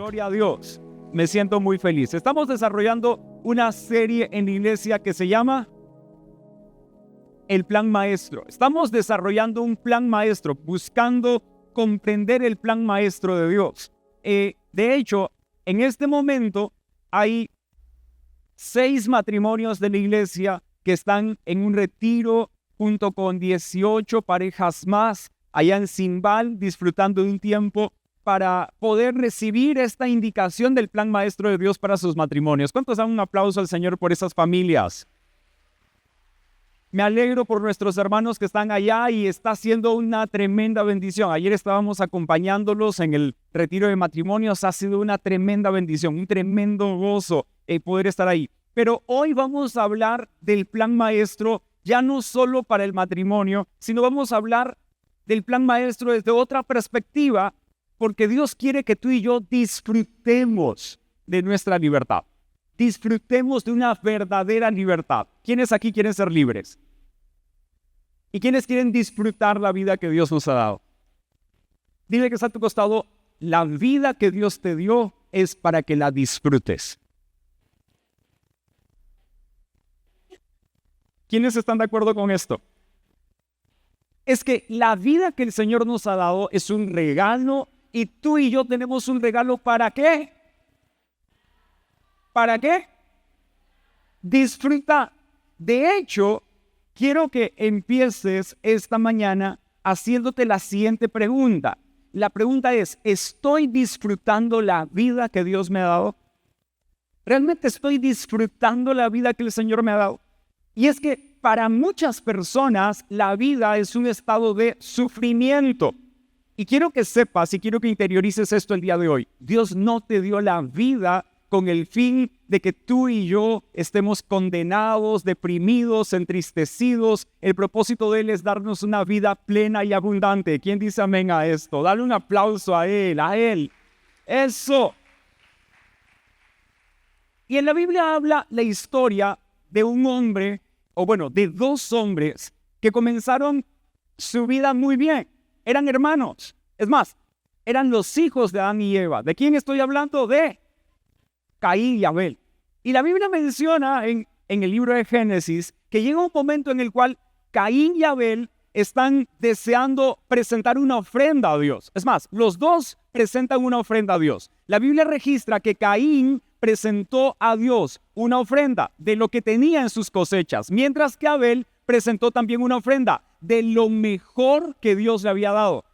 Gloria a Dios. Me siento muy feliz. Estamos desarrollando una serie en la iglesia que se llama El Plan Maestro. Estamos desarrollando un plan maestro, buscando comprender el plan maestro de Dios. De hecho, en este momento hay 6 matrimonios de la iglesia que están en un retiro junto con 18 parejas más allá en Zimbal, disfrutando de un tiempo para poder recibir esta indicación del plan maestro de Dios para sus matrimonios. ¿Cuántos dan un aplauso al Señor por esas familias? Me alegro por nuestros hermanos que están allá y está siendo una tremenda bendición. Ayer estábamos acompañándolos en el retiro de matrimonios. Ha sido una tremenda bendición, un tremendo gozo poder estar ahí. Pero hoy vamos a hablar del plan maestro, ya no solo para el matrimonio, sino vamos a hablar del plan maestro desde otra perspectiva, porque Dios quiere que tú y yo disfrutemos de nuestra libertad. Disfrutemos de una verdadera libertad. ¿Quiénes aquí quieren ser libres? ¿Y quiénes quieren disfrutar la vida que Dios nos ha dado? Dile que está a tu costado, la vida que Dios te dio es para que la disfrutes. ¿Quiénes están de acuerdo con esto? Es que la vida que el Señor nos ha dado es un regalo y tú y yo tenemos un regalo ¿para qué? ¿Para qué? Disfrutar. De hecho, quiero que empieces esta mañana haciéndote la siguiente pregunta. La pregunta es, ¿estoy disfrutando la vida que Dios me ha dado? ¿Realmente estoy disfrutando la vida que el Señor me ha dado? Y es que para muchas personas la vida es un estado de sufrimiento. Y quiero que sepas y quiero que interiorices esto el día de hoy. Dios no te dio la vida con el fin de que tú y yo estemos condenados, deprimidos, entristecidos. El propósito de Él es darnos una vida plena y abundante. ¿Quién dice amén a esto? Dale un aplauso a Él, a Él. Eso. Y en la Biblia habla la historia de un hombre, o bueno, de 2 hombres que comenzaron su vida muy bien. Eran hermanos. Es más, eran los hijos de Adán y Eva. ¿De quién estoy hablando? De Caín y Abel. Y la Biblia menciona en el libro de Génesis que llega un momento en el cual Caín y Abel están deseando presentar una ofrenda a Dios. Es más, los dos presentan una ofrenda a Dios. La Biblia registra que Caín presentó a Dios una ofrenda de lo que tenía en sus cosechas, mientras que Abel presentó también una ofrenda de lo mejor que Dios le había dado,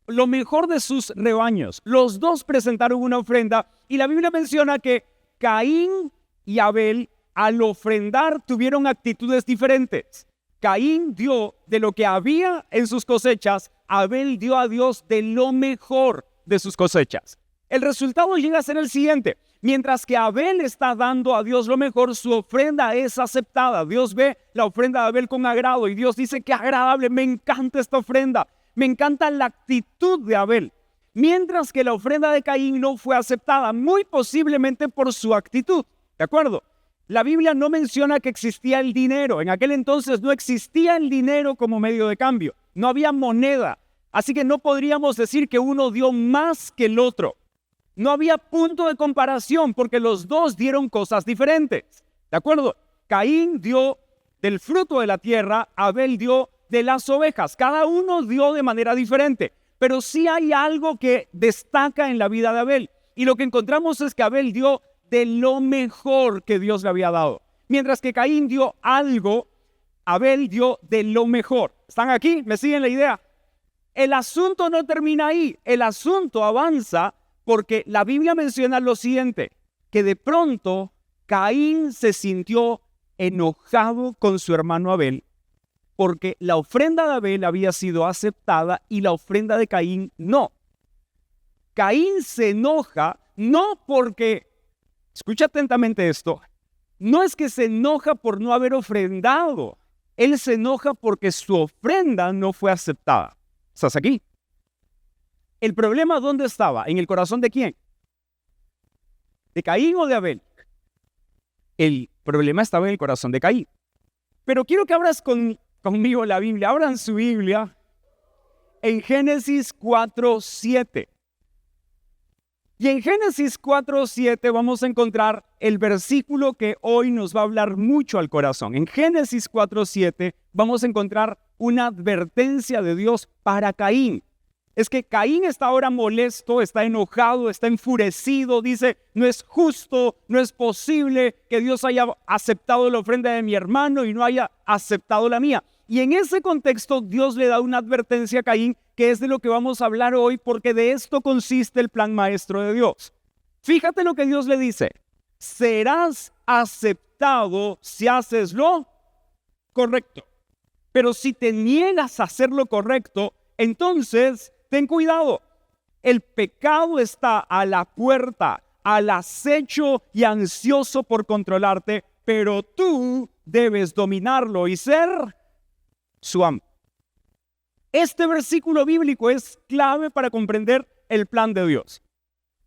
lo mejor de sus rebaños. Los dos presentaron una ofrenda y la Biblia menciona que Caín y Abel al ofrendar tuvieron actitudes diferentes. Caín dio de lo que había en sus cosechas, Abel dio a Dios de lo mejor de sus cosechas. El resultado llega a ser el siguiente. Mientras que Abel está dando a Dios lo mejor, su ofrenda es aceptada. Dios ve la ofrenda de Abel con agrado y Dios dice, qué agradable, me encanta esta ofrenda. Me encanta la actitud de Abel. Mientras que la ofrenda de Caín no fue aceptada, muy posiblemente por su actitud. ¿De acuerdo? La Biblia no menciona que existía el dinero. En aquel entonces no existía el dinero como medio de cambio. No había moneda. Así que no podríamos decir que uno dio más que el otro. No había punto de comparación porque los dos dieron cosas diferentes. ¿De acuerdo? Caín dio del fruto de la tierra, Abel dio de las ovejas. Cada uno dio de manera diferente. Pero sí hay algo que destaca en la vida de Abel. Y lo que encontramos es que Abel dio de lo mejor que Dios le había dado. Mientras que Caín dio algo, Abel dio de lo mejor. ¿Están aquí? ¿Me siguen la idea? El asunto no termina ahí. El asunto avanza porque la Biblia menciona lo siguiente, que de pronto Caín se sintió enojado con su hermano Abel porque la ofrenda de Abel había sido aceptada y la ofrenda de Caín no. Caín se enoja no porque, escucha atentamente esto, no es que se enoja por no haber ofrendado, él se enoja porque su ofrenda no fue aceptada. ¿Estás aquí? ¿El problema dónde estaba? ¿En el corazón de quién? ¿De Caín o de Abel? El problema estaba en el corazón de Caín. Pero quiero que abras conmigo la Biblia. Abran su Biblia en Génesis 4:7. Y en Génesis 4:7 vamos a encontrar el versículo que hoy nos va a hablar mucho al corazón. En Génesis 4:7 vamos a encontrar una advertencia de Dios para Caín. Es que Caín está ahora molesto, está enojado, está enfurecido, dice, no es justo, no es posible que Dios haya aceptado la ofrenda de mi hermano y no haya aceptado la mía. Y en ese contexto Dios le da una advertencia a Caín, que es de lo que vamos a hablar hoy, porque de esto consiste el plan maestro de Dios. Fíjate lo que Dios le dice: serás aceptado si haces lo correcto. Pero si te niegas a hacer lo correcto, entonces ten cuidado. El pecado está a la puerta, al acecho y ansioso por controlarte, pero tú debes dominarlo y ser su amo. Este versículo bíblico es clave para comprender el plan de Dios.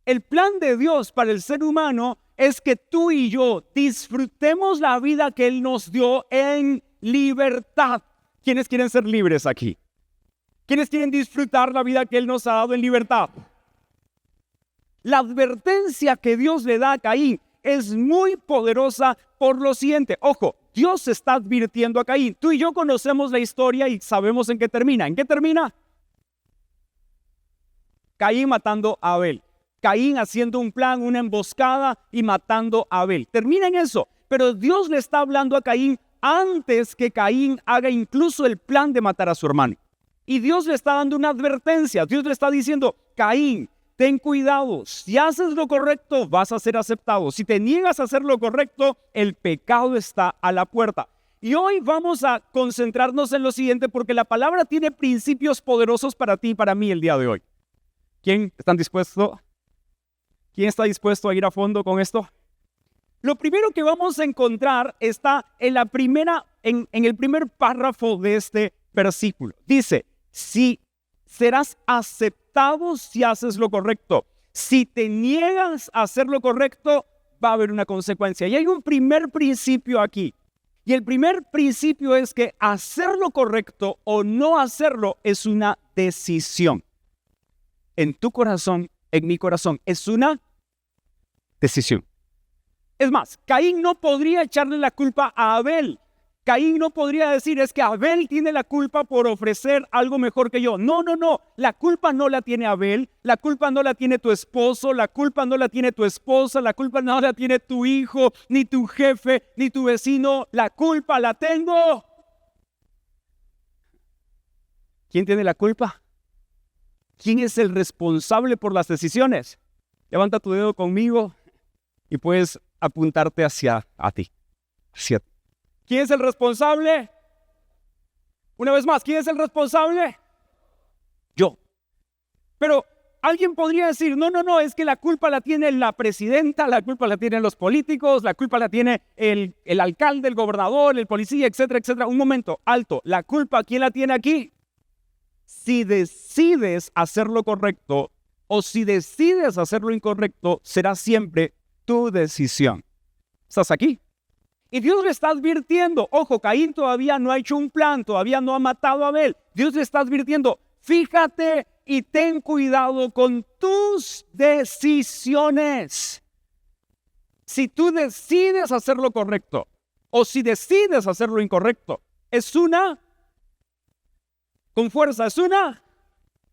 El plan de Dios para el ser humano es que tú y yo disfrutemos la vida que Él nos dio en libertad. ¿Quiénes quieren ser libres aquí? ¿Quiénes quieren disfrutar la vida que Él nos ha dado en libertad? La advertencia que Dios le da a Caín es muy poderosa por lo siguiente. Ojo, Dios está advirtiendo a Caín. Tú y yo conocemos la historia y sabemos en qué termina. ¿En qué termina? Caín matando a Abel. Caín haciendo un plan, una emboscada y matando a Abel. Termina en eso. Pero Dios le está hablando a Caín antes que Caín haga incluso el plan de matar a su hermano. Y Dios le está dando una advertencia. Dios le está diciendo: Caín, ten cuidado. Si haces lo correcto, vas a ser aceptado. Si te niegas a hacer lo correcto, el pecado está a la puerta. Y hoy vamos a concentrarnos en lo siguiente, porque la palabra tiene principios poderosos para ti y para mí el día de hoy. ¿Quién está dispuesto a ir a fondo con esto? Lo primero que vamos a encontrar está en el primer párrafo de este versículo. Dice: si serás aceptado si haces lo correcto. Si te niegas a hacer lo correcto, va a haber una consecuencia. Y hay un primer principio aquí. Y el primer principio es que hacer lo correcto o no hacerlo es una decisión. En tu corazón, en mi corazón, es una decisión. Es más, Caín no podría echarle la culpa a Abel. Caín no podría decir: es que Abel tiene la culpa por ofrecer algo mejor que yo. No. La culpa no la tiene Abel. La culpa no la tiene tu esposo. La culpa no la tiene tu esposa. La culpa no la tiene tu hijo, ni tu jefe, ni tu vecino. La culpa la tengo. ¿Quién tiene la culpa? ¿Quién es el responsable por las decisiones? Levanta tu dedo conmigo y puedes apuntarte hacia ti. ¿Quién es el responsable? Una vez más, ¿quién es el responsable? Yo. Pero alguien podría decir: no, es que la culpa la tiene la presidenta, la culpa la tienen los políticos, la culpa la tiene el alcalde, el gobernador, el policía, etcétera, etcétera. Un momento, alto. ¿La culpa quién la tiene aquí? Si decides hacer lo correcto o si decides hacer lo incorrecto, será siempre tu decisión. ¿Estás aquí? Y Dios le está advirtiendo. Ojo, Caín todavía no ha hecho un plan, todavía no ha matado a Abel. Dios le está advirtiendo: fíjate y ten cuidado con tus decisiones. Si tú decides hacer lo correcto o si decides hacer lo incorrecto, es una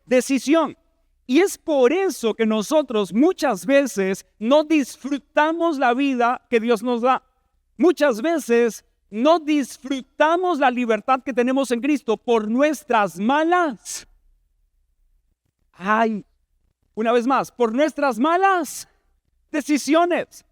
decisión. Y es por eso que nosotros muchas veces no disfrutamos la vida que Dios nos da. Muchas veces no disfrutamos la libertad que tenemos en Cristo por nuestras malas. Una vez más, por nuestras malas decisiones.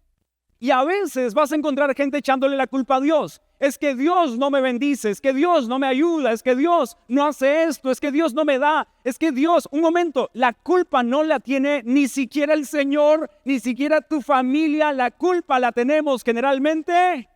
Y a veces vas a encontrar gente echándole la culpa a Dios. Es que Dios no me bendice, es que Dios no me ayuda, es que Dios no hace esto, es que Dios no me da, es que Dios... Un momento, la culpa no la tiene ni siquiera el Señor, ni siquiera tu familia. La culpa la tenemos generalmente.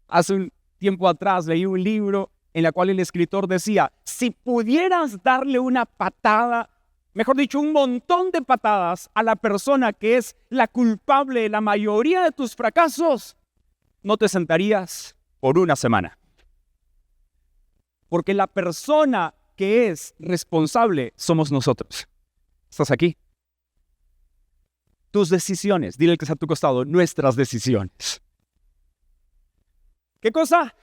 Hace un tiempo atrás leí un libro en el cual el escritor decía: si pudieras darle una patada, mejor dicho, un montón de patadas a la persona que es la culpable de la mayoría de tus fracasos, no te sentarías por una semana. Porque la persona que es responsable somos nosotros. ¿Estás aquí? Tus decisiones, dile al que está a tu costado, nuestras decisiones. ¿Qué cosa?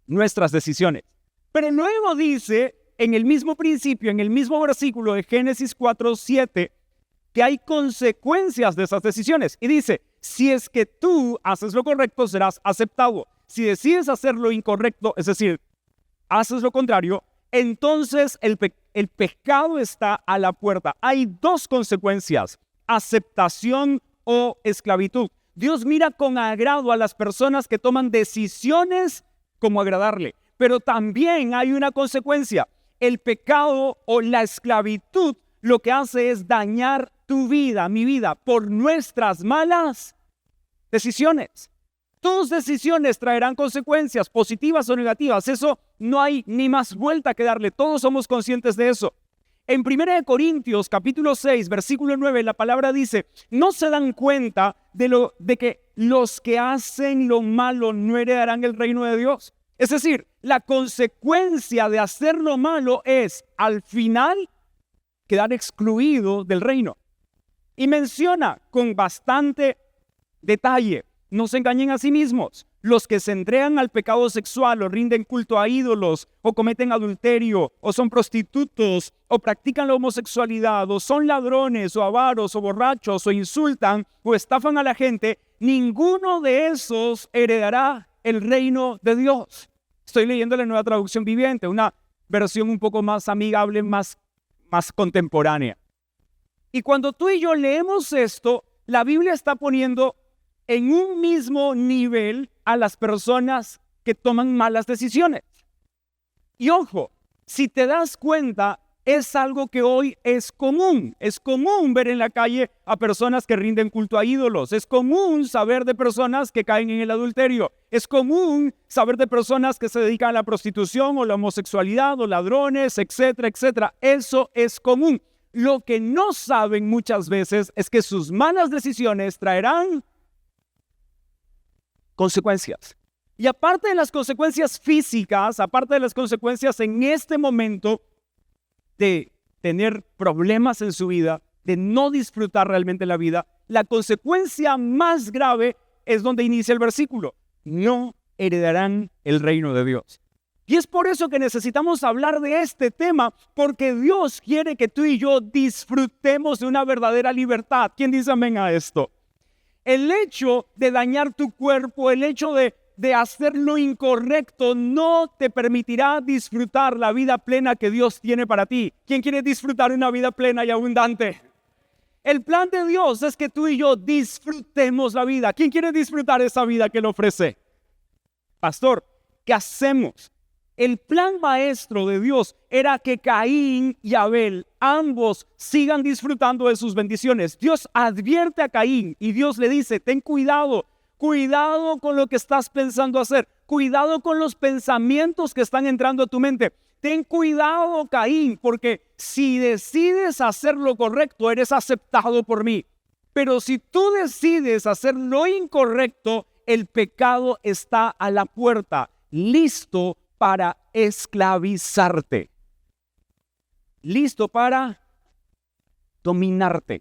Nuestras decisiones. Pero luego dice, en el mismo principio, en el mismo versículo de Génesis 4:7, que hay consecuencias de esas decisiones. Y dice, si es que tú haces lo correcto, serás aceptado. Si decides hacer lo incorrecto, es decir, haces lo contrario, entonces el pecado está a la puerta. Hay dos consecuencias, aceptación o esclavitud. Dios mira con agrado a las personas que toman decisiones como agradarle, pero también hay una consecuencia. El pecado o la esclavitud lo que hace es dañar tu vida, mi vida, por nuestras malas decisiones. Tus decisiones traerán consecuencias positivas o negativas. Eso no hay ni más vuelta que darle. Todos somos conscientes de eso. En 1 Corintios capítulo 6, versículo 9, la palabra dice, no se dan cuenta de que los que hacen lo malo no heredarán el reino de Dios. Es decir, la consecuencia de hacer lo malo es, al final, quedar excluido del reino. Y menciona con bastante detalle, no se engañen a sí mismos. Los que se entregan al pecado sexual o rinden culto a ídolos o cometen adulterio o son prostitutos o practican la homosexualidad o son ladrones o avaros o borrachos o insultan o estafan a la gente, ninguno de esos heredará el reino de Dios. Estoy leyendo la Nueva Traducción Viviente, una versión un poco más amigable, más contemporánea. Y cuando tú y yo leemos esto, la Biblia está poniendo en un mismo nivel a las personas que toman malas decisiones. Y ojo, si te das cuenta, es algo que hoy es común. Es común ver en la calle a personas que rinden culto a ídolos. Es común saber de personas que caen en el adulterio. Es común saber de personas que se dedican a la prostitución o la homosexualidad o ladrones, etcétera, etcétera. Eso es común. Lo que no saben muchas veces es que sus malas decisiones traerán consecuencias. Y aparte de las consecuencias físicas, aparte de las consecuencias en este momento de tener problemas en su vida, de no disfrutar realmente la vida, la consecuencia más grave es donde inicia el versículo. No heredarán el reino de Dios. Y es por eso que necesitamos hablar de este tema, porque Dios quiere que tú y yo disfrutemos de una verdadera libertad. ¿Quién dice amén a esto? El hecho de dañar tu cuerpo, el hecho de hacer lo incorrecto no te permitirá disfrutar la vida plena que Dios tiene para ti. ¿Quién quiere disfrutar una vida plena y abundante? El plan de Dios es que tú y yo disfrutemos la vida. ¿Quién quiere disfrutar esa vida que Él ofrece? Pastor, ¿qué hacemos? El plan maestro de Dios era que Caín y Abel, ambos, sigan disfrutando de sus bendiciones. Dios advierte a Caín y Dios le dice, ten cuidado, cuidado con lo que estás pensando hacer, cuidado con los pensamientos que están entrando a tu mente. Ten cuidado, Caín, porque si decides hacer lo correcto, eres aceptado por mí. Pero si tú decides hacer lo incorrecto, el pecado está a la puerta, listo para esclavizarte, listo para dominarte.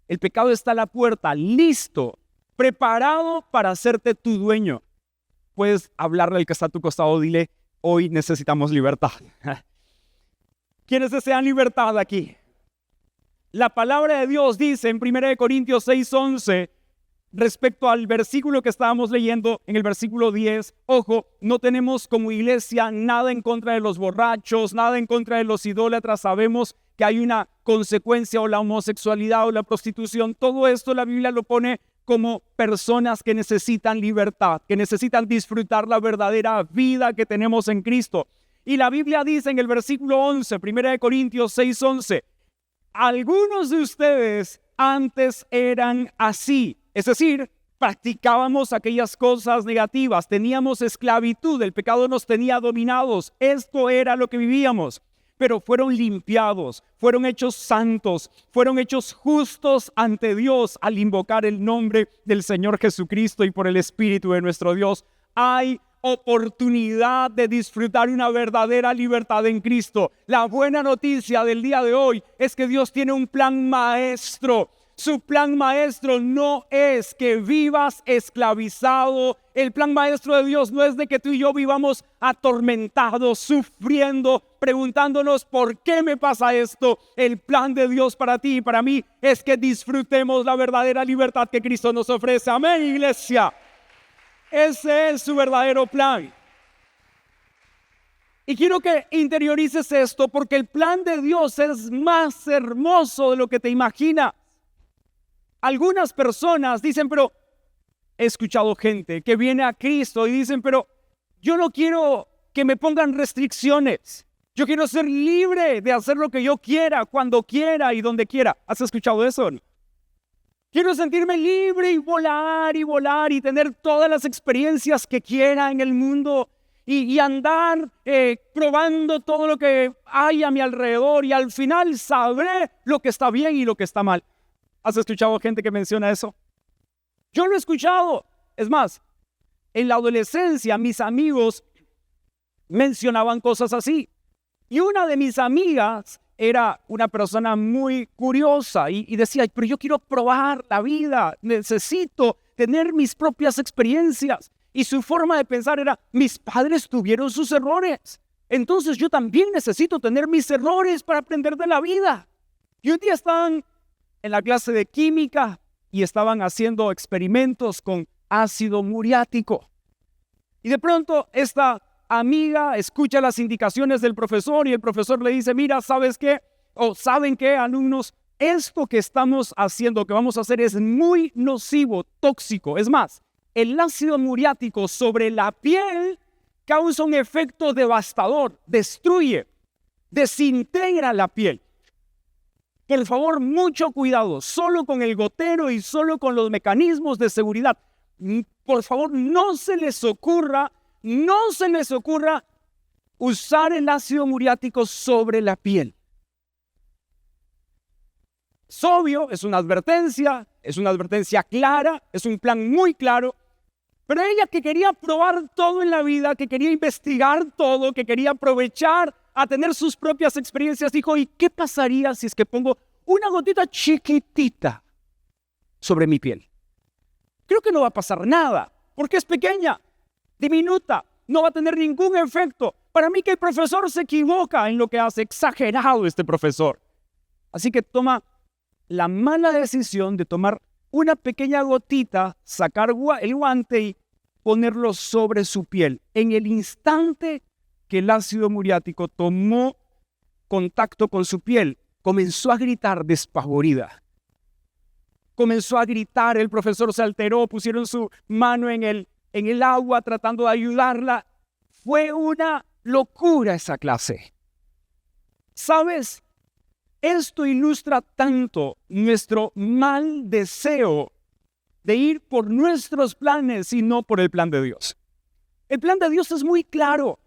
El pecado está a la puerta, listo, preparado para hacerte tu dueño. Puedes hablarle al que está a tu costado, dile, hoy necesitamos libertad. ¿Quiénes desean libertad aquí? La palabra de Dios dice en 1 Corintios 6:11, respecto al versículo que estábamos leyendo, en el versículo 10, ojo, no tenemos como iglesia nada en contra de los borrachos, nada en contra de los idólatras. Sabemos que hay una consecuencia, o la homosexualidad o la prostitución. Todo esto la Biblia lo pone como personas que necesitan libertad, que necesitan disfrutar la verdadera vida que tenemos en Cristo. Y la Biblia dice en el versículo 11, 1 Corintios 6:11, algunos de ustedes antes eran así. Es decir, practicábamos aquellas cosas negativas, teníamos esclavitud, el pecado nos tenía dominados, esto era lo que vivíamos, pero fueron limpiados, fueron hechos santos, fueron hechos justos ante Dios al invocar el nombre del Señor Jesucristo y por el Espíritu de nuestro Dios. Hay oportunidad de disfrutar una verdadera libertad en Cristo. La buena noticia del día de hoy es que Dios tiene un plan maestro. Su plan maestro no es que vivas esclavizado. El plan maestro de Dios no es de que tú y yo vivamos atormentados, sufriendo, preguntándonos ¿por qué me pasa esto? El plan de Dios para ti y para mí es que disfrutemos la verdadera libertad que Cristo nos ofrece. Amén, iglesia. Ese es su verdadero plan. Y quiero que interiorices esto porque el plan de Dios es más hermoso de lo que te imaginas. Algunas personas dicen, pero he escuchado gente que viene a Cristo y dicen, pero yo no quiero que me pongan restricciones. Yo quiero ser libre de hacer lo que yo quiera, cuando quiera y donde quiera. ¿Has escuchado eso? Quiero sentirme libre y volar y tener todas las experiencias que quiera en el mundo y andar probando todo lo que hay a mi alrededor y al final sabré lo que está bien y lo que está mal. ¿Has escuchado gente que menciona eso? Yo lo he escuchado. Es más, en la adolescencia mis amigos mencionaban cosas así. Y una de mis amigas era una persona muy curiosa y decía, pero yo quiero probar la vida, necesito tener mis propias experiencias. Y su forma de pensar era, mis padres tuvieron sus errores, entonces yo también necesito tener mis errores para aprender de la vida. Y un día estaban en la clase de química y estaban haciendo experimentos con ácido muriático. Y de pronto esta amiga escucha las indicaciones del profesor y el profesor le dice, mira, ¿sabes qué? O ¿saben qué, alumnos? Esto que estamos haciendo, que vamos a hacer es muy nocivo, tóxico. Es más, el ácido muriático sobre la piel causa un efecto devastador, destruye, desintegra la piel. Por favor, mucho cuidado, solo con el gotero y solo con los mecanismos de seguridad. Por favor, no se les ocurra usar el ácido muriático sobre la piel. Es obvio, es una advertencia clara, es un plan muy claro, pero ella que quería probar todo en la vida, que quería investigar todo, que quería aprovechar a tener sus propias experiencias, dijo, ¿y qué pasaría si es que pongo una gotita chiquitita sobre mi piel? Creo que no va a pasar nada, porque es pequeña, diminuta, no va a tener ningún efecto. Para mí que el profesor se equivoca en lo que hace, exagerado este profesor. Así que toma la mala decisión de tomar una pequeña gotita, sacar el guante y ponerlo sobre su piel. En el instante que el ácido muriático tomó contacto con su piel, comenzó a gritar despavorida. Comenzó a gritar, el profesor se alteró, pusieron su mano en el agua tratando de ayudarla. Fue una locura esa clase. ¿Sabes? Esto ilustra tanto nuestro mal deseo de ir por nuestros planes y no por el plan de Dios. El plan de Dios es muy claro.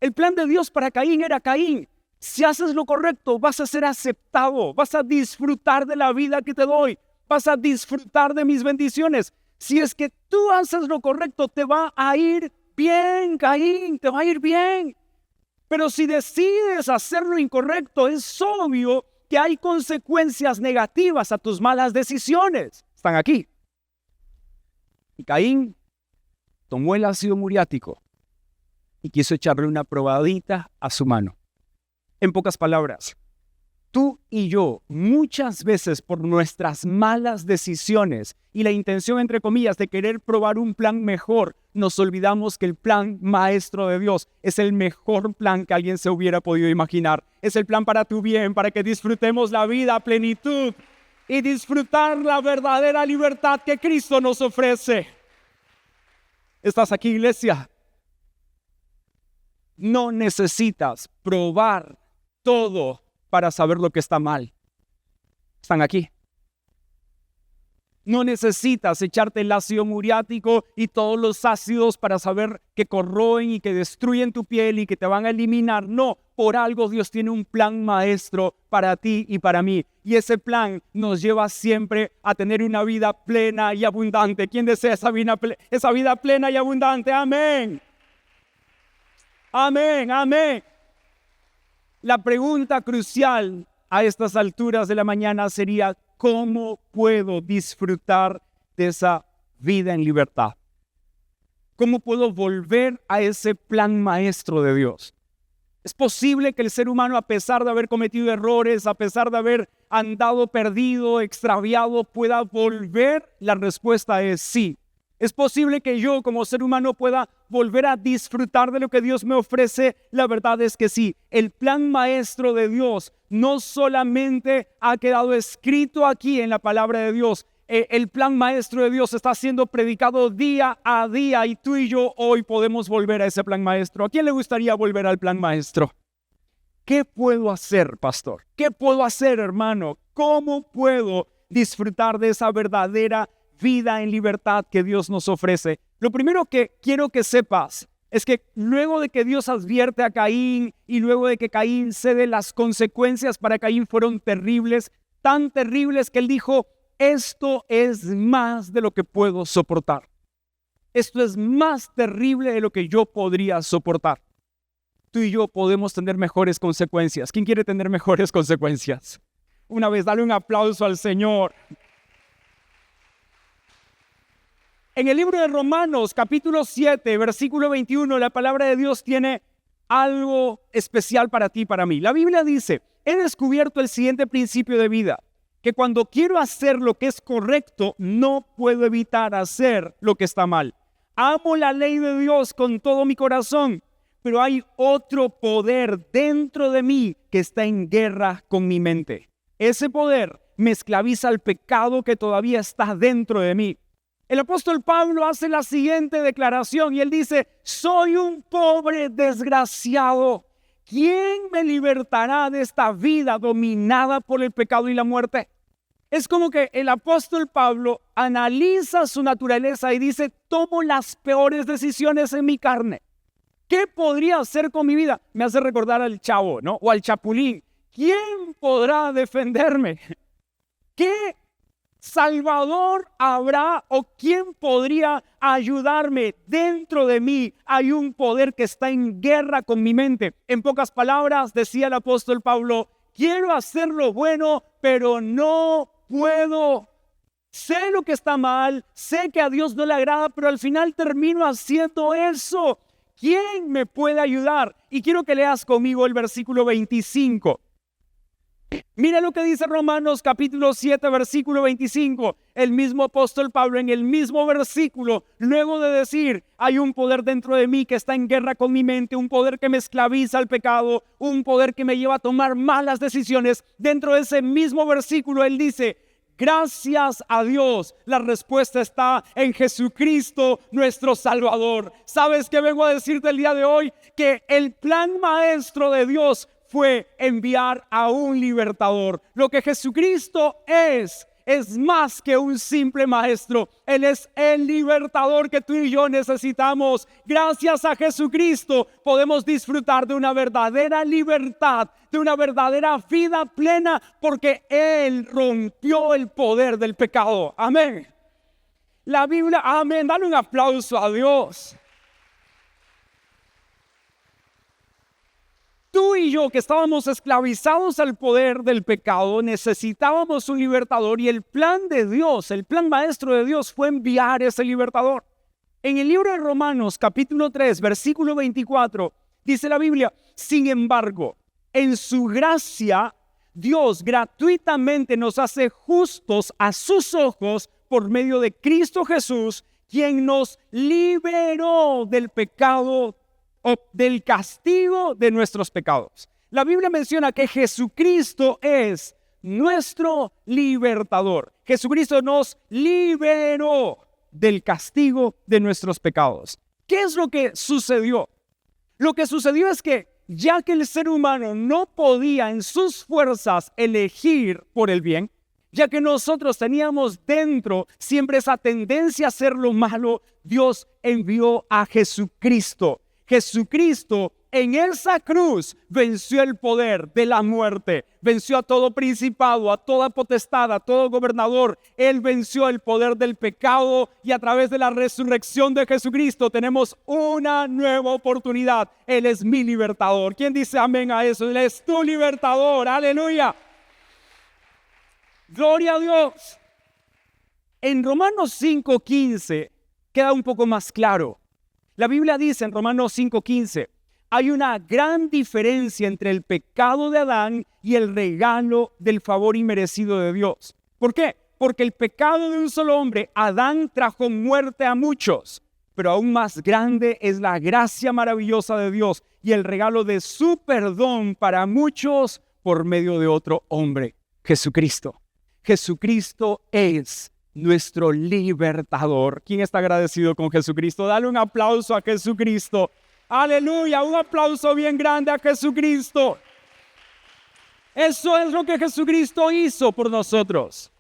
El plan de Dios para Caín era Caín. Si haces lo correcto, vas a ser aceptado, vas a disfrutar de la vida que te doy, vas a disfrutar de mis bendiciones. Si es que tú haces lo correcto, te va a ir bien, Caín, te va a ir bien. Pero si decides hacer lo incorrecto, es obvio que hay consecuencias negativas a tus malas decisiones. Están aquí. Y Caín tomó el ácido muriático y quiso echarle una probadita a su mano. En pocas palabras, tú y yo muchas veces por nuestras malas decisiones y la intención, entre comillas, de querer probar un plan mejor, nos olvidamos que el plan maestro de Dios es el mejor plan que alguien se hubiera podido imaginar. Es el plan para tu bien, para que disfrutemos la vida a plenitud y disfrutar la verdadera libertad que Cristo nos ofrece. ¿Estás aquí, iglesia? No necesitas probar todo para saber lo que está mal. ¿Están aquí? No necesitas echarte el ácido muriático y todos los ácidos para saber que corroen y que destruyen tu piel y que te van a eliminar. No, por algo Dios tiene un plan maestro para ti y para mí. Y ese plan nos lleva siempre a tener una vida plena y abundante. ¿Quién desea esa vida plena y abundante? Amén. Amén, amén. La pregunta crucial a estas alturas de la mañana sería, ¿cómo puedo disfrutar de esa vida en libertad? ¿Cómo puedo volver a ese plan maestro de Dios? ¿Es posible que el ser humano, a pesar de haber cometido errores, a pesar de haber andado perdido, extraviado, pueda volver? La respuesta es sí. ¿Es posible que yo como ser humano pueda volver a disfrutar de lo que Dios me ofrece? La verdad es que sí. El plan maestro de Dios no solamente ha quedado escrito aquí en la palabra de Dios. El plan maestro de Dios está siendo predicado día a día y tú y yo hoy podemos volver a ese plan maestro. ¿A quién le gustaría volver al plan maestro? ¿Qué puedo hacer, pastor? ¿Qué puedo hacer, hermano? ¿Cómo puedo disfrutar de esa verdadera vida en libertad que Dios nos ofrece? Lo primero que quiero que sepas es que luego de que Dios advierte a Caín y luego de que Caín cede, las consecuencias para Caín fueron terribles, tan terribles que él dijo: esto es más de lo que puedo soportar. Esto es más terrible de lo que yo podría soportar. Tú y yo podemos tener mejores consecuencias. ¿Quién quiere tener mejores consecuencias? Una vez, dale un aplauso al Señor. En el libro de Romanos, capítulo 7, versículo 21, la palabra de Dios tiene algo especial para ti y para mí. La Biblia dice: he descubierto el siguiente principio de vida, que cuando quiero hacer lo que es correcto, no puedo evitar hacer lo que está mal. Amo la ley de Dios con todo mi corazón, pero hay otro poder dentro de mí que está en guerra con mi mente. Ese poder me esclaviza al pecado que todavía está dentro de mí. El apóstol Pablo hace la siguiente declaración y él dice: soy un pobre desgraciado. ¿Quién me libertará de esta vida dominada por el pecado y la muerte? Es como que el apóstol Pablo analiza su naturaleza y dice: tomo las peores decisiones en mi carne. ¿Qué podría hacer con mi vida? Me hace recordar al Chavo, ¿no? O al Chapulín. ¿Quién podrá defenderme? ¿Qué Salvador habrá o quién podría ayudarme? Dentro de mí hay un poder que está en guerra con mi mente. En pocas palabras, decía el apóstol Pablo: quiero hacer lo bueno, pero no puedo. Sé lo que está mal, sé que a Dios no le agrada, pero al final termino haciendo eso. ¿Quién me puede ayudar? Y quiero que leas conmigo el versículo 25. Mira lo que dice Romanos capítulo 7, versículo 25. El mismo apóstol Pablo en el mismo versículo, luego de decir: hay un poder dentro de mí que está en guerra con mi mente, un poder que me esclaviza al pecado, un poder que me lleva a tomar malas decisiones. Dentro de ese mismo versículo él dice: gracias a Dios, la respuesta está en Jesucristo, nuestro Salvador. ¿Sabes qué vengo a decirte el día de hoy? Que el plan maestro de Dios fue enviar a un libertador. Lo que Jesucristo es más que un simple maestro. Él es el libertador que tú y yo necesitamos. Gracias a Jesucristo podemos disfrutar de una verdadera libertad, de una verdadera vida plena, porque Él rompió el poder del pecado. Amén. La Biblia, amén. Dale un aplauso a Dios. Tú y yo, que estábamos esclavizados al poder del pecado, necesitábamos un libertador, y el plan de Dios, el plan maestro de Dios, fue enviar ese libertador. En el libro de Romanos, capítulo 3, versículo 24, dice la Biblia: sin embargo, en su gracia, Dios gratuitamente nos hace justos a sus ojos por medio de Cristo Jesús, quien nos liberó del pecado o del castigo de nuestros pecados. La Biblia menciona que Jesucristo es nuestro libertador. Jesucristo nos liberó del castigo de nuestros pecados. ¿Qué es lo que sucedió? Lo que sucedió es que, ya que el ser humano no podía en sus fuerzas elegir por el bien, ya que nosotros teníamos dentro siempre esa tendencia a hacer lo malo, Dios envió a Jesucristo. Jesucristo en esa cruz venció el poder de la muerte, venció a todo principado, a toda potestad, a todo gobernador. Él venció el poder del pecado y a través de la resurrección de Jesucristo tenemos una nueva oportunidad. Él es mi libertador. ¿Quién dice amén a eso? Él es tu libertador. Aleluya. Gloria a Dios. En Romanos 5:15 queda un poco más claro. La Biblia dice en Romanos 5:15, hay una gran diferencia entre el pecado de Adán y el regalo del favor inmerecido de Dios. ¿Por qué? Porque el pecado de un solo hombre, Adán, trajo muerte a muchos, pero aún más grande es la gracia maravillosa de Dios y el regalo de su perdón para muchos por medio de otro hombre, Jesucristo. Jesucristo es nuestro libertador. ¿Quién está agradecido con Jesucristo? Dale un aplauso a Jesucristo. Aleluya, un aplauso bien grande a Jesucristo. Eso es lo que Jesucristo hizo por nosotros.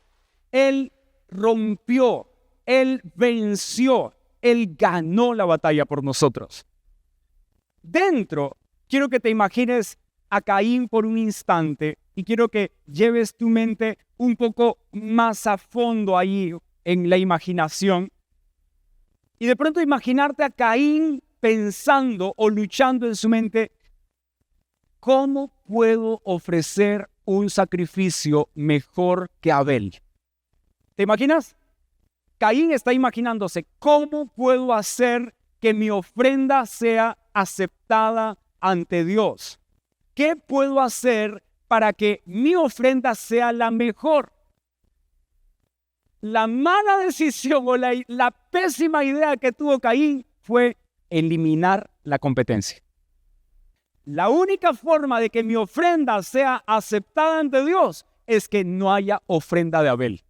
Él rompió, Él venció, Él ganó la batalla por nosotros. Dentro, quiero que te imagines a Caín por un instante y quiero que lleves tu mente un poco más a fondo ahí en la imaginación. Y de pronto imaginarte a Caín pensando o luchando en su mente, ¿cómo puedo ofrecer un sacrificio mejor que Abel? ¿Te imaginas? Caín está imaginándose, ¿cómo puedo hacer que mi ofrenda sea aceptada ante Dios? ¿Qué puedo hacer para que mi ofrenda sea la mejor? La mala decisión o la pésima idea que tuvo Caín fue eliminar la competencia. La única forma de que mi ofrenda sea aceptada ante Dios es que no haya ofrenda de Abel.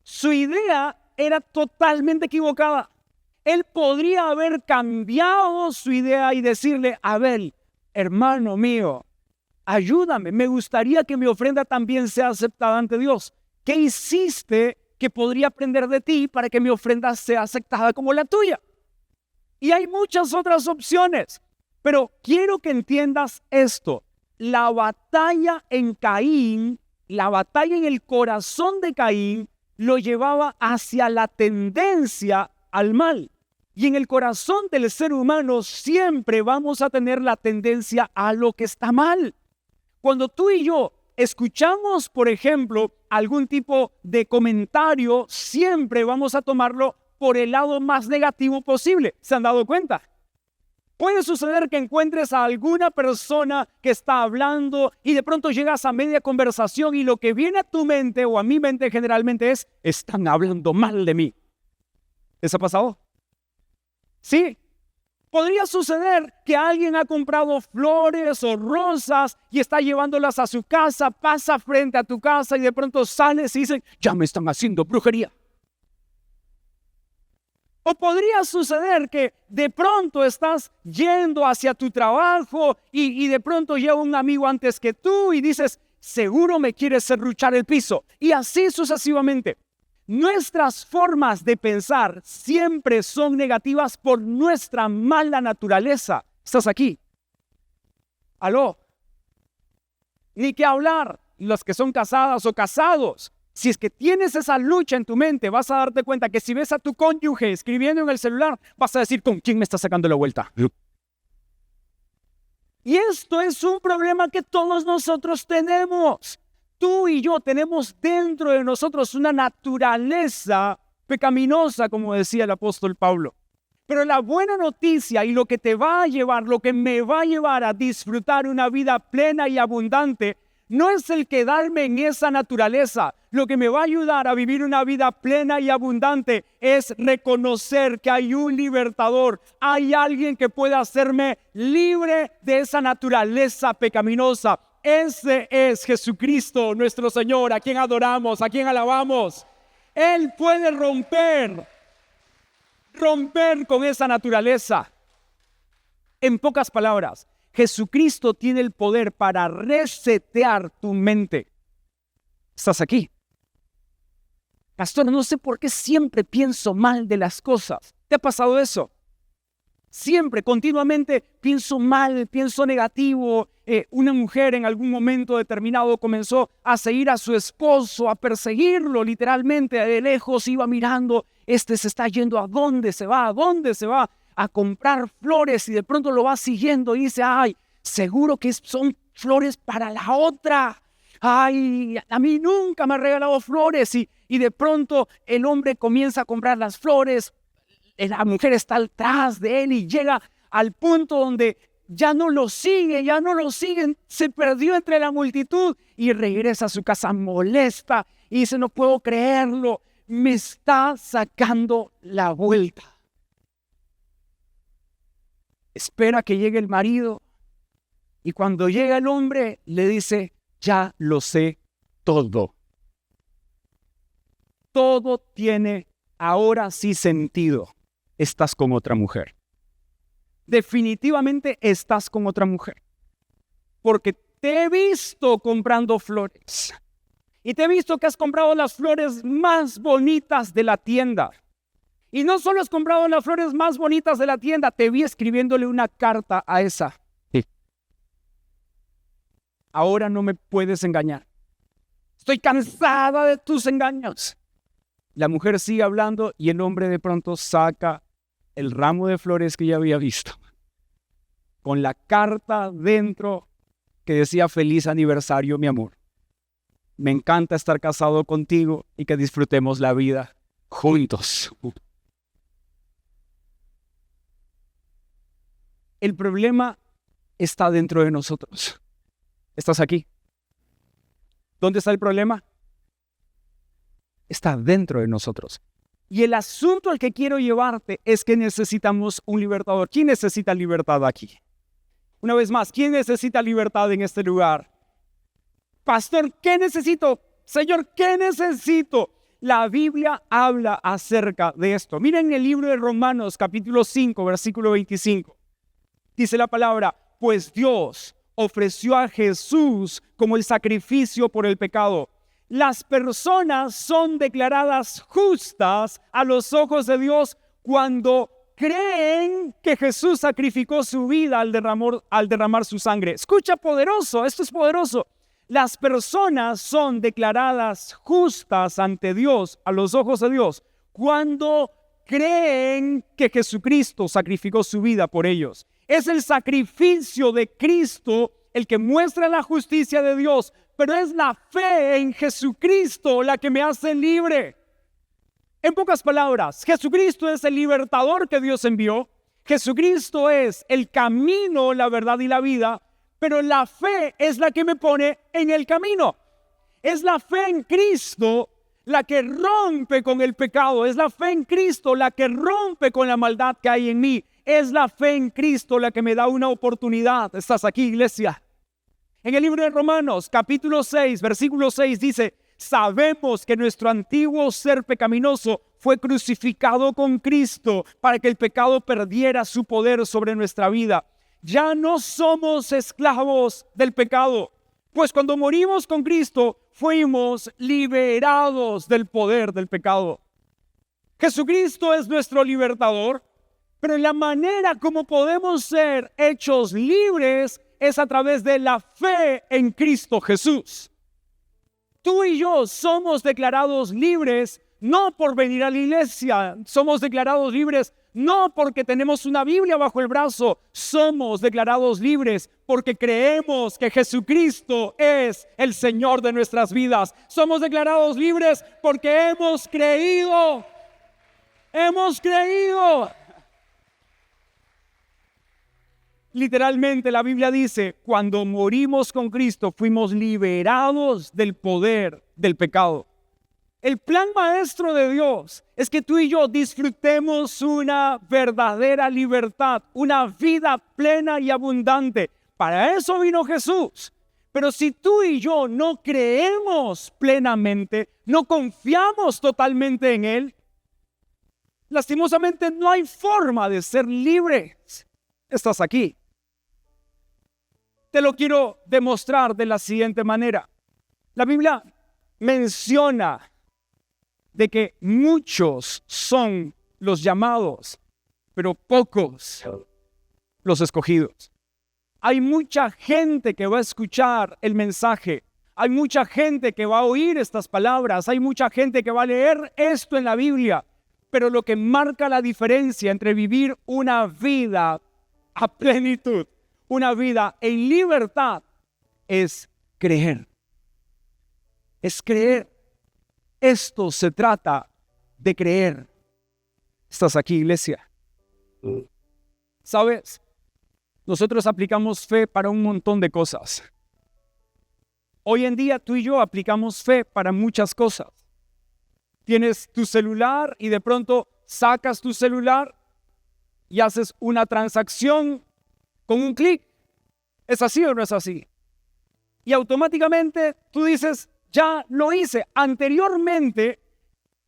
Su idea era totalmente equivocada. Él podría haber cambiado su idea y decirle, Abel, hermano mío, ayúdame, me gustaría que mi ofrenda también sea aceptada ante Dios. ¿Qué hiciste que podría aprender de ti para que mi ofrenda sea aceptada como la tuya? Y hay muchas otras opciones, pero quiero que entiendas esto. La batalla en Caín, la batalla en el corazón de Caín, lo llevaba hacia la tendencia al mal. Y en el corazón del ser humano siempre vamos a tener la tendencia a lo que está mal. Cuando tú y yo escuchamos, por ejemplo, algún tipo de comentario, siempre vamos a tomarlo por el lado más negativo posible. ¿Se han dado cuenta? Puede suceder que encuentres a alguna persona que está hablando y de pronto llegas a media conversación y lo que viene a tu mente o a mi mente generalmente es, están hablando mal de mí. ¿Les ha pasado? Sí. Podría suceder que alguien ha comprado flores o rosas y está llevándolas a su casa, pasa frente a tu casa y de pronto sales y dicen, ya me están haciendo brujería. O podría suceder que de pronto estás yendo hacia tu trabajo y de pronto llega un amigo antes que tú y dices, seguro me quieres serruchar el piso. Y así sucesivamente. Nuestras formas de pensar siempre son negativas por nuestra mala naturaleza. ¿Estás aquí? ¿Aló? Ni que hablar, los que son casadas o casados. Si es que tienes esa lucha en tu mente, vas a darte cuenta que si ves a tu cónyuge escribiendo en el celular, vas a decir, ¿con quién me está sacando la vuelta? Y esto es un problema que todos nosotros tenemos. Tú y yo tenemos dentro de nosotros una naturaleza pecaminosa, como decía el apóstol Pablo. Pero la buena noticia y lo que te va a llevar, lo que me va a llevar a disfrutar una vida plena y abundante, no es el quedarme en esa naturaleza. Lo que me va a ayudar a vivir una vida plena y abundante es reconocer que hay un libertador. Hay alguien que puede hacerme libre de esa naturaleza pecaminosa. Ese es Jesucristo, nuestro Señor, a quien adoramos, a quien alabamos. Él puede romper con esa naturaleza. En pocas palabras, Jesucristo tiene el poder para resetear tu mente. ¿Estás aquí? Pastor, no sé por qué siempre pienso mal de las cosas. ¿Te ha pasado eso? Siempre, continuamente pienso mal, pienso negativo. Una mujer en algún momento determinado comenzó a seguir a su esposo, a perseguirlo literalmente. De lejos iba mirando, se está yendo, ¿a dónde se va? ¿A dónde se va? A comprar flores, y de pronto lo va siguiendo y dice, ay, seguro que son flores para la otra. Ay, a mí nunca me ha regalado flores. Y de pronto el hombre comienza a comprar las flores. La mujer está atrás de él y llega al punto donde ya no lo siguen, se perdió entre la multitud y regresa a su casa molesta y dice, no puedo creerlo, me está sacando la vuelta. Espera que llegue el marido y cuando llega el hombre le dice, ya lo sé todo. Todo tiene ahora sí sentido. Estás con otra mujer. Definitivamente estás con otra mujer. Porque te he visto comprando flores. Y te he visto que has comprado las flores más bonitas de la tienda. Y no solo has comprado las flores más bonitas de la tienda, te vi escribiéndole una carta a esa. Sí. Ahora no me puedes engañar. Estoy cansada de tus engaños. La mujer sigue hablando y el hombre de pronto saca el ramo de flores que ya había visto, con la carta dentro que decía, feliz aniversario, mi amor. Me encanta estar casado contigo y que disfrutemos la vida juntos. El problema está dentro de nosotros. ¿Estás aquí? ¿Dónde está el problema? Está dentro de nosotros. Y el asunto al que quiero llevarte es que necesitamos un libertador. ¿Quién necesita libertad aquí? Una vez más, ¿quién necesita libertad en este lugar? Pastor, ¿qué necesito? Señor, ¿qué necesito? La Biblia habla acerca de esto. Miren el libro de Romanos, capítulo 5, versículo 25. Dice la palabra, pues Dios ofreció a Jesús como el sacrificio por el pecado. Las personas son declaradas justas a los ojos de Dios cuando creen que Jesús sacrificó su vida al derramar su sangre. Escucha, poderoso, esto es poderoso. Las personas son declaradas justas ante Dios, a los ojos de Dios, cuando creen que Jesucristo sacrificó su vida por ellos. Es el sacrificio de Cristo el que muestra la justicia de Dios, pero es la fe en Jesucristo la que me hace libre. En pocas palabras, Jesucristo es el libertador que Dios envió. Jesucristo es el camino, la verdad y la vida, pero la fe es la que me pone en el camino. Es la fe en Cristo la que rompe con el pecado. Es la fe en Cristo la que rompe con la maldad que hay en mí. Es la fe en Cristo la que me da una oportunidad. ¿Estás aquí, iglesia? En el libro de Romanos, capítulo 6, versículo 6 dice, sabemos que nuestro antiguo ser pecaminoso fue crucificado con Cristo para que el pecado perdiera su poder sobre nuestra vida. Ya no somos esclavos del pecado, pues cuando morimos con Cristo fuimos liberados del poder del pecado. Jesucristo es nuestro libertador, pero la manera como podemos ser hechos libres es a través de la fe en Cristo Jesús. Tú y yo somos declarados libres no por venir a la iglesia, somos declarados libres no porque tenemos una Biblia bajo el brazo, somos declarados libres porque creemos que Jesucristo es el Señor de nuestras vidas. Somos declarados libres porque hemos creído. Literalmente la Biblia dice, cuando morimos con Cristo fuimos liberados del poder del pecado. El plan maestro de Dios es que tú y yo disfrutemos una verdadera libertad, una vida plena y abundante. Para eso vino Jesús. Pero si tú y yo no creemos plenamente, no confiamos totalmente en Él, lastimosamente no hay forma de ser libres. Estás aquí. Te lo quiero demostrar de la siguiente manera. La Biblia menciona de que muchos son los llamados, pero pocos los escogidos. Hay mucha gente que va a escuchar el mensaje. Hay mucha gente que va a oír estas palabras. Hay mucha gente que va a leer esto en la Biblia. Pero lo que marca la diferencia entre vivir una vida a plenitud, una vida en libertad, es creer. Es creer. Esto se trata de creer. ¿Estás aquí, iglesia? ¿Sabes? Nosotros aplicamos fe para un montón de cosas. Hoy en día tú y yo aplicamos fe para muchas cosas. Tienes tu celular y de pronto sacas tu celular y haces una transacción con un clic. ¿Es así o no es así? Y automáticamente tú dices, ya lo hice. Anteriormente,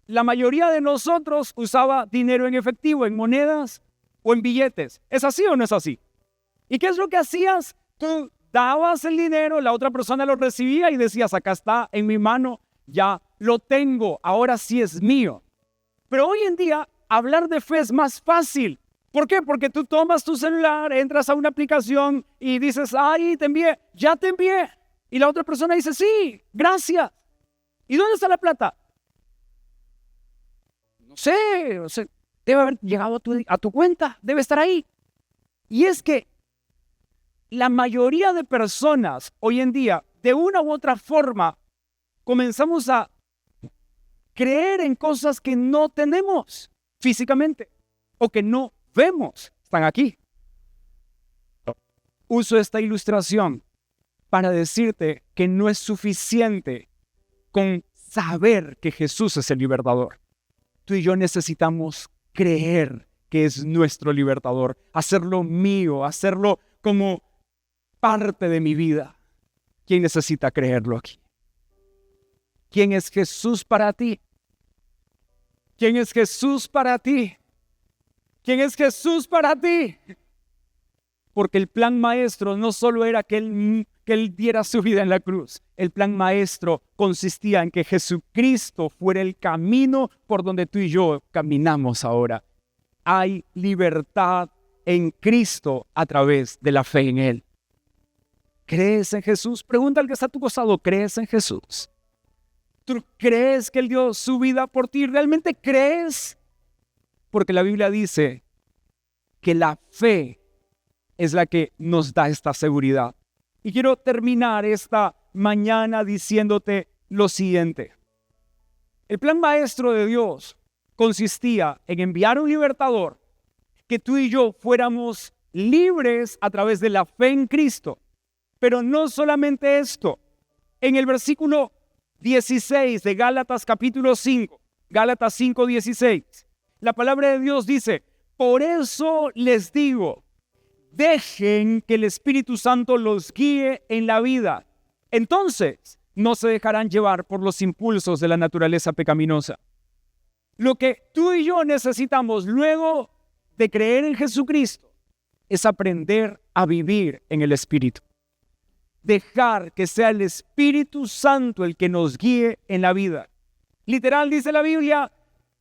la mayoría de nosotros usaba dinero en efectivo, en monedas o en billetes. ¿Es así o no es así? ¿Y qué es lo que hacías? Tú dabas el dinero, la otra persona lo recibía y decías, acá está en mi mano, ya lo tengo, ahora sí es mío. Pero hoy en día, hablar de fe es más fácil. ¿Por qué? Porque tú tomas tu celular, entras a una aplicación y dices, ay, te envié, ya te envié. Y la otra persona dice, sí, gracias. ¿Y dónde está la plata? No sé, debe haber llegado a tu cuenta, debe estar ahí. Y es que la mayoría de personas hoy en día, de una u otra forma, comenzamos a creer en cosas que no tenemos físicamente o que no vemos. Están aquí. Uso esta ilustración para decirte que no es suficiente con saber que Jesús es el libertador. Tú y yo necesitamos creer que es nuestro libertador, hacerlo mío, hacerlo como parte de mi vida. ¿Quién necesita creerlo aquí? ¿Quién es Jesús para ti? ¿Quién es Jesús para ti? ¿Quién es Jesús para ti? Porque el plan maestro no solo era que Él diera su vida en la cruz. El plan maestro consistía en que Jesucristo fuera el camino por donde tú y yo caminamos ahora. Hay libertad en Cristo a través de la fe en Él. ¿Crees en Jesús? Pregunta al que está a tu costado, ¿crees en Jesús? ¿Tú crees que Él dio su vida por ti? ¿Realmente crees? Porque la Biblia dice que la fe es la que nos da esta seguridad. Y quiero terminar esta mañana diciéndote lo siguiente. El plan maestro de Dios consistía en enviar un libertador, que tú y yo fuéramos libres a través de la fe en Cristo. Pero no solamente esto. En el versículo 16 de Gálatas capítulo 5, Gálatas 5:16, la palabra de Dios dice, por eso les digo, dejen que el Espíritu Santo los guíe en la vida. Entonces no se dejarán llevar por los impulsos de la naturaleza pecaminosa. Lo que tú y yo necesitamos luego de creer en Jesucristo es aprender a vivir en el Espíritu. Dejar que sea el Espíritu Santo el que nos guíe en la vida. Literal dice la Biblia,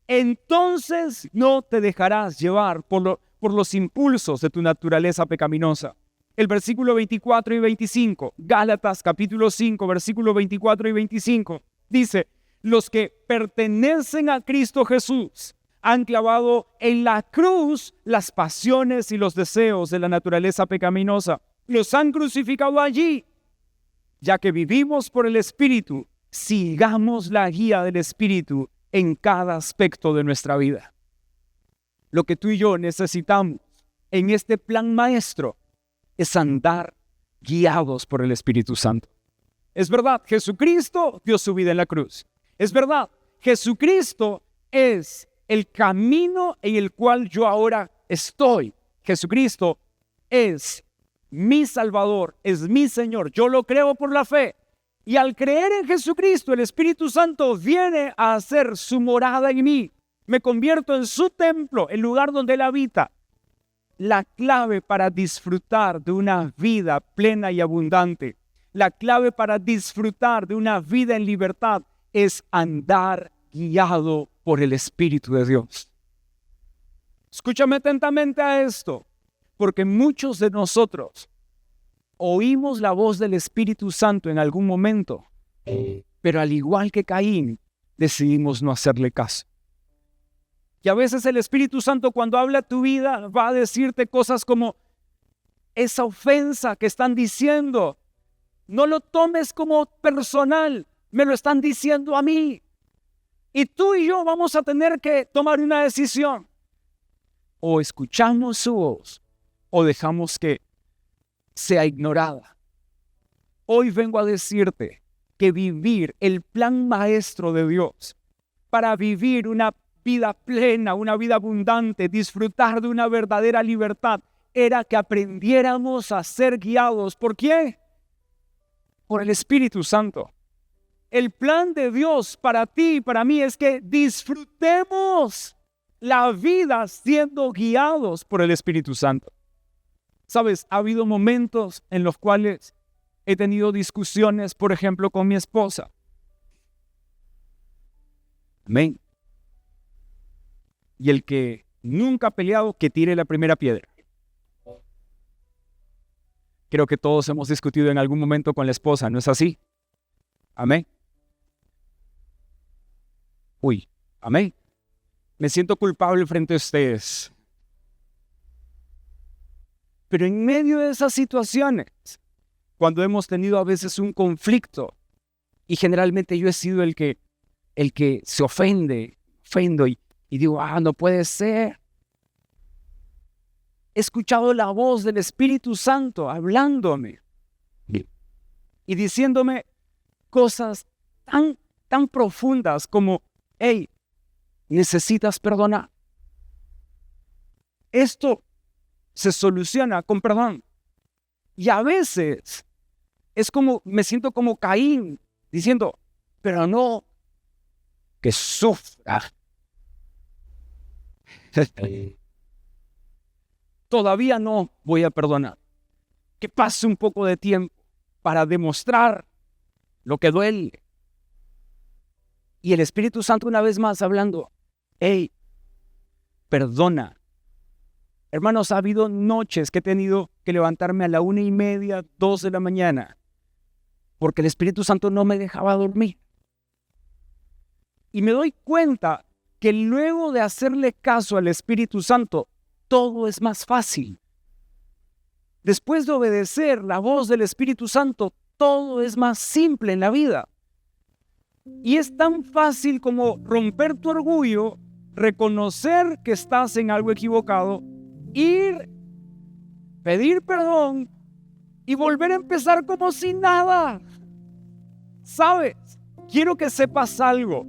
entonces no te dejarás llevar por los impulsos de tu naturaleza pecaminosa. El versículo 24 y 25, Gálatas capítulo 5, versículo 24 y 25, dice, los que pertenecen a Cristo Jesús han clavado en la cruz las pasiones y los deseos de la naturaleza pecaminosa. Los han crucificado allí. Ya que vivimos por el Espíritu, sigamos la guía del Espíritu en cada aspecto de nuestra vida. Lo que tú y yo necesitamos en este plan maestro es andar guiados por el Espíritu Santo. Es verdad, Jesucristo dio su vida en la cruz. Es verdad, Jesucristo es el camino en el cual yo ahora estoy. Jesucristo es mi Salvador, es mi Señor. Yo lo creo por la fe. Y al creer en Jesucristo, el Espíritu Santo viene a hacer su morada en mí. Me convierto en su templo, el lugar donde Él habita. La clave para disfrutar de una vida plena y abundante, la clave para disfrutar de una vida en libertad es andar guiado por el Espíritu de Dios. Escúchame atentamente a esto, porque muchos de nosotros oímos la voz del Espíritu Santo en algún momento, pero al igual que Caín, decidimos no hacerle caso. Y a veces el Espíritu Santo, cuando habla a tu vida, va a decirte cosas como: esa ofensa que están diciendo, no lo tomes como personal, me lo están diciendo a mí. Y tú y yo vamos a tener que tomar una decisión. O escuchamos su voz, o dejamos que sea ignorada. Hoy vengo a decirte que vivir el plan maestro de Dios para vivir una vida plena, una vida abundante, disfrutar de una verdadera libertad, era que aprendiéramos a ser guiados. ¿Por quién? Por el Espíritu Santo. El plan de Dios para ti y para mí es que disfrutemos la vida siendo guiados por el Espíritu Santo. Sabes, ha habido momentos en los cuales he tenido discusiones, por ejemplo, con mi esposa. Amén. Y el que nunca ha peleado, que tire la primera piedra. Creo que todos hemos discutido en algún momento con la esposa, ¿no es así? Amén. Uy, amén. Me siento culpable frente a ustedes. Pero en medio de esas situaciones, cuando hemos tenido a veces un conflicto, y generalmente yo he sido el que se ofendo y digo, no puede ser. He escuchado la voz del Espíritu Santo hablándome y diciéndome cosas tan profundas como: hey, necesitas perdonar. Esto se soluciona con perdón. Y a veces es como, me siento como Caín, diciendo, pero no, que sufra. Todavía no voy a perdonar. Que pase un poco de tiempo para demostrar lo que duele. Y el Espíritu Santo una vez más hablando, hey, perdona. Hermanos, ha habido noches que he tenido que levantarme a la 1:30, 2 de la mañana, porque el Espíritu Santo no me dejaba dormir. Y me doy cuenta que luego de hacerle caso al Espíritu Santo, todo es más fácil. Después de obedecer la voz del Espíritu Santo, todo es más simple en la vida. Y es tan fácil como romper tu orgullo, reconocer que estás en algo equivocado, ir, pedir perdón y volver a empezar como si nada. ¿Sabes? Quiero que sepas algo.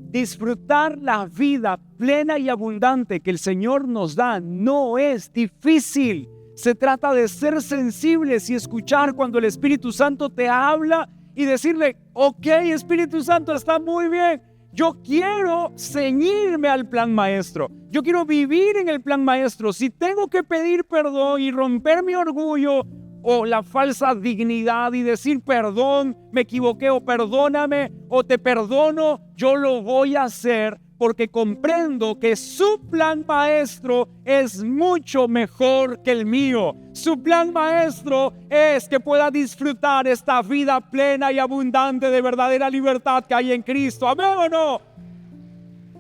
Disfrutar la vida plena y abundante que el Señor nos da no es difícil. Se trata de ser sensibles y escuchar cuando el Espíritu Santo te habla y decirle, ok, Espíritu Santo, está muy bien. Yo quiero ceñirme al plan maestro. Yo quiero vivir en el plan maestro. Si tengo que pedir perdón y romper mi orgullo o la falsa dignidad y decir perdón, me equivoqué o perdóname o te perdono, yo lo voy a hacer porque comprendo que su plan maestro es mucho mejor que el mío. Su plan maestro es que pueda disfrutar esta vida plena y abundante de verdadera libertad que hay en Cristo. ¿Amén o no?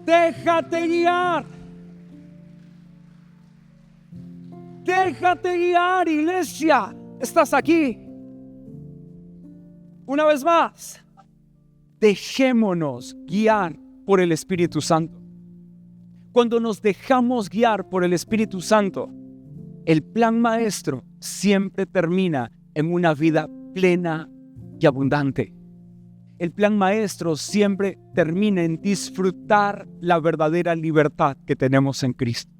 Déjate guiar. Déjate guiar, iglesia. Estás aquí. Una vez más, dejémonos guiar por el Espíritu Santo. Cuando nos dejamos guiar por el Espíritu Santo, el plan maestro siempre termina en una vida plena y abundante. El plan maestro siempre termina en disfrutar la verdadera libertad que tenemos en Cristo.